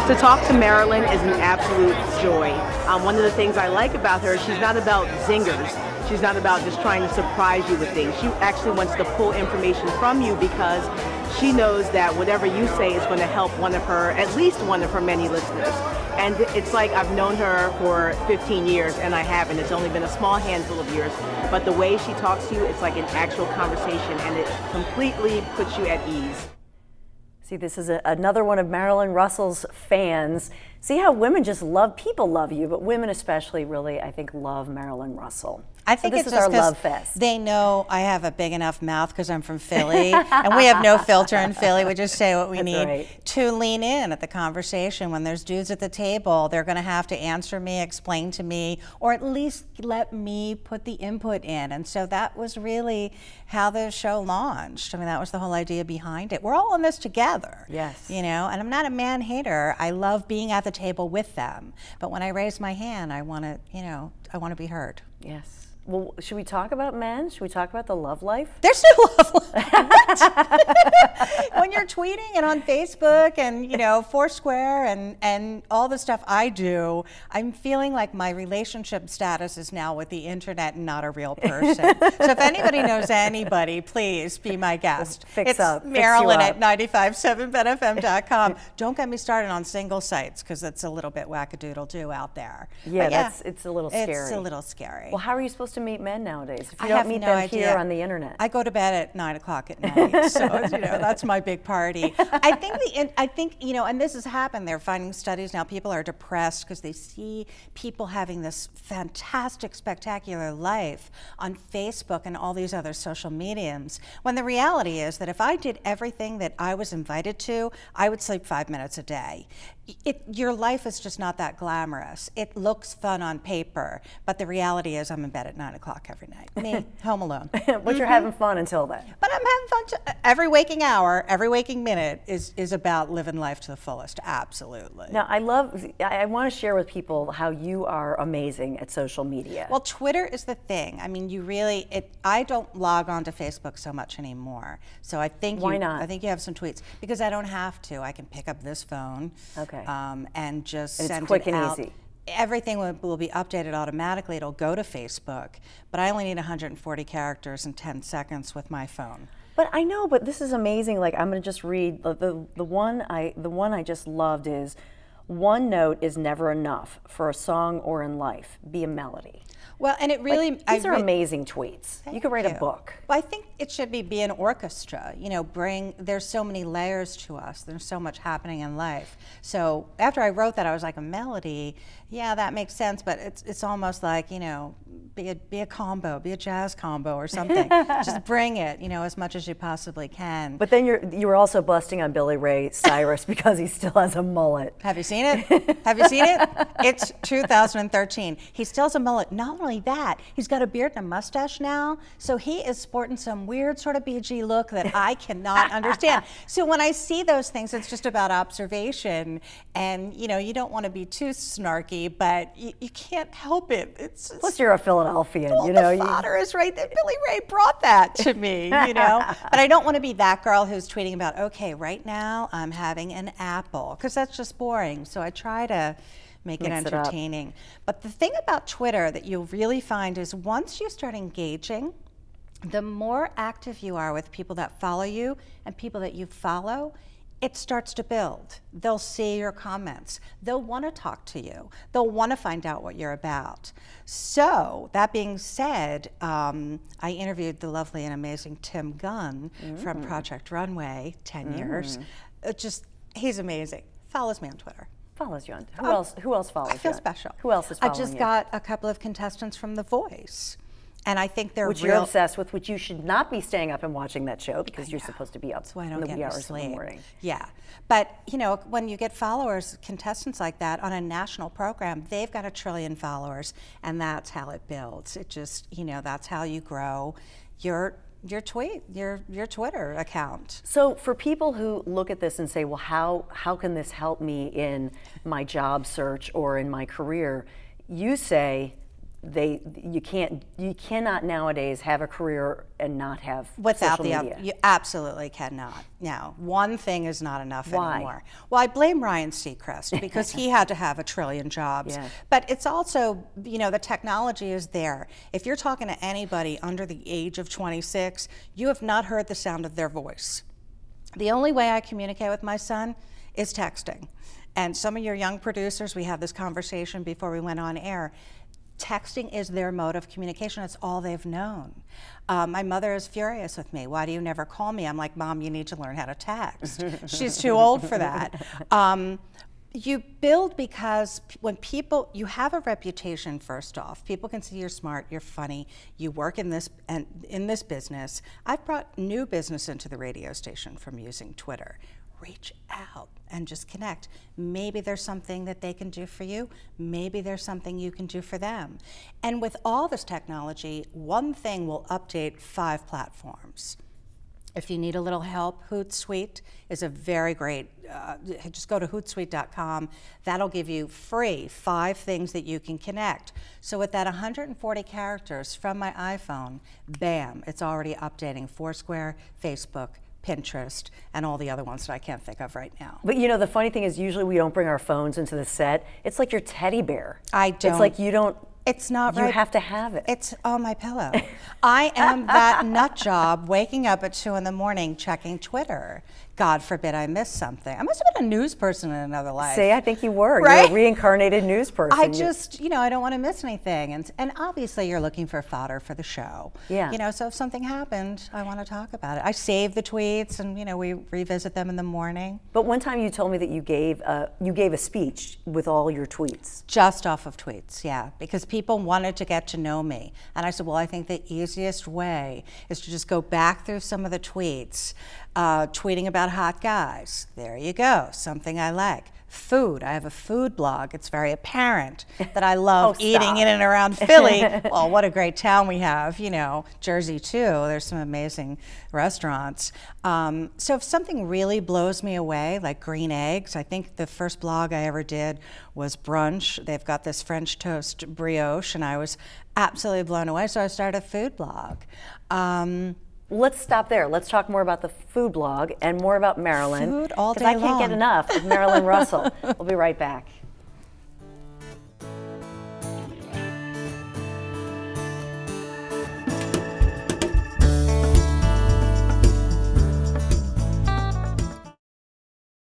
To talk to Marilyn is an absolute joy. One of the things I like about her, she's not about zingers. She's not about just trying to surprise you with things. She actually wants to pull information from you because she knows that whatever you say is going to help at least one of her many listeners. And it's like I've known her for 15 years and I haven't. It's only been a small handful of years. But the way she talks to you, it's like an actual conversation and it completely puts you at ease. See, this is another one of Marilyn Russell's fans. See how women just people love you, but women especially really, I think, love Marilyn Russell. I think so it's this is just our love fest. They know I have a big enough mouth because I'm from Philly, and we have no filter in Philly. We just say what we need to lean in at the conversation. When there's dudes at the table, they're going to have to answer me, explain to me, or at least let me put the input in. And so that was really how the show launched. I mean, that was the whole idea behind it. We're all in this together. Yes. You know, and I'm not a man hater. I love being at the table with them. But when I raise my hand, I want to, you know, I want to be heard. Yes. Well, should we talk about men? Should we talk about the love life? There's no love life. When you're tweeting and on Facebook and, you know, Foursquare and all the stuff I do, I'm feeling like my relationship status is now with the internet and not a real person. So if anybody knows anybody, please be my guest. It's Marilyn at 957benfm.com. Don't get me started on single sites because it's a little bit wackadoodle-doo out there. Yeah, it's a little scary. It's a little scary. Well, how are you supposed to meet men nowadays if you I don't have meet no them idea. here on the internet? I go to bed at 9 o'clock at night, so you know that's my big party. I think you know, and this has happened. They're finding studies now. People are depressed because they see people having this fantastic, spectacular life on Facebook and all these other social mediums. When the reality is that if I did everything that I was invited to, I would sleep 5 minutes a day. Your life is just not that glamorous. It looks fun on paper, but the reality is I'm in bed at 9 o'clock every night. Me, home alone. But you're having fun until then. But I'm having fun. Every waking hour, every waking minute is about living life to the fullest. Absolutely. Now, I want to share with people how you are amazing at social media. Well, Twitter is the thing. I mean, I don't log on to Facebook so much anymore. So I think Why not? I think you have some tweets because I don't have to. I can pick up this phone. Okay. And just and send it's quick it and out. easy. Everything will be updated automatically. It'll go to Facebook, but I only need 140 characters in 10 seconds with my phone. But I know, but this is amazing. Like, I'm going to just read the one I just loved is, one note is never enough for a song or in life. Be a melody. Well, and it really these are amazing tweets. You could write a book. Well, I think it should be an orchestra. You know, there's so many layers to us. There's so much happening in life. So after I wrote that, I was like, a melody. Yeah, that makes sense. But it's almost like, you know, be a combo, be a jazz combo or something. Just bring it, you know, as much as you possibly can. But then you were also busting on Billy Ray Cyrus because he still has a mullet. Have you seen it? Have you seen it? It's 2013. He still has a mullet. Not only that, he's got a beard and a mustache now, so he is sporting some weird sort of BG look that I cannot understand. So when I see those things, it's just about observation, and you know, you don't want to be too snarky, but you can't help it. Plus, you're a Philadelphian, well, you know. The fodder is right there. Billy Ray brought that to me, you know. But I don't want to be that girl who's tweeting about, okay, right now I'm having an apple, because that's just boring. So I try to make it entertaining. But the thing about Twitter that you'll really find is once you start engaging, the more active you are with people that follow you and people that you follow, it starts to build. They'll see your comments. They'll want to talk to you. They'll want to find out what you're about. So that being said, I interviewed the lovely and amazing Tim Gunn from Project Runway, 10 years. He's amazing. Follows me on Twitter. Follows you on. Who else follows you? I feel special. Who else is following you? I just got a couple of contestants from The Voice. And I think they're which you're obsessed with, which you should not be staying up and watching that show because you're supposed to be up in the wee hours of the morning. Yeah, but you know, when you get followers, contestants like that on a national program, they've got 1 trillion followers, and that's how it builds. It just, you know, that's how you grow your Twitter account. So for people who look at this and say, well, how can this help me in my job search or in my career? You say, you cannot nowadays have a career and not have without social media. You absolutely cannot. No, one thing is not enough Why? anymore. Well, I blame Ryan Seacrest because he had to have 1 trillion jobs. Yeah. But it's also, you know, the technology is there. If you're talking to anybody under the age of 26, you have not heard the sound of their voice. The only way I communicate with my son is texting. And some of your young producers, we had this conversation before we went on air. Texting is their mode of communication. It's all they've known. My mother is furious with me. Why do you never call me? I'm like, Mom, you need to learn how to text. She's too old for that. You build because when people, you have a reputation first off. People can see you're smart, you're funny, you work in this business. I've brought new business into the radio station from using Twitter. Reach out and just connect. Maybe there's something that they can do for you. Maybe there's something you can do for them. And with all this technology, one thing will update 5 platforms. If you need a little help, Hootsuite is a very great, just go to hootsuite.com. That'll give you free 5 things that you can connect. So with that 140 characters from my iPhone, bam, it's already updating Foursquare, Facebook, Pinterest, and all the other ones that I can't think of right now. But you know, the funny thing is usually we don't bring our phones into the set. It's like your teddy bear. I don't. It's like you don't. It's not you right. You have to have it. It's on my pillow. I am that nut job waking up at 2 in the morning checking Twitter. God forbid I miss something. I must have been a news person in another life. See, I think you were. Right? You're a reincarnated news person. I just, you know, I don't want to miss anything. And obviously you're looking for fodder for the show. Yeah. You know, so if something happened, I want to talk about it. I save the tweets and, you know, we revisit them in the morning. But one time you told me that you gave a speech with all your tweets. Just off of tweets, yeah, because people wanted to get to know me. And I said, well, I think the easiest way is to just go back through some of the tweets, tweeting about hot guys. There you go, something I like. Food, I have a food blog. It's very apparent that I love eating in and around Philly. Well, what a great town we have, you know, Jersey too. There's some amazing restaurants. So if something really blows me away, like green eggs, I think the first blog I ever did was brunch. They've got this French toast brioche, and I was absolutely blown away, so I started a food blog. Let's stop there. Let's talk more about the food blog and more about Marilyn. Food all day long. Because I can't get enough of Marilyn Russell. We'll be right back.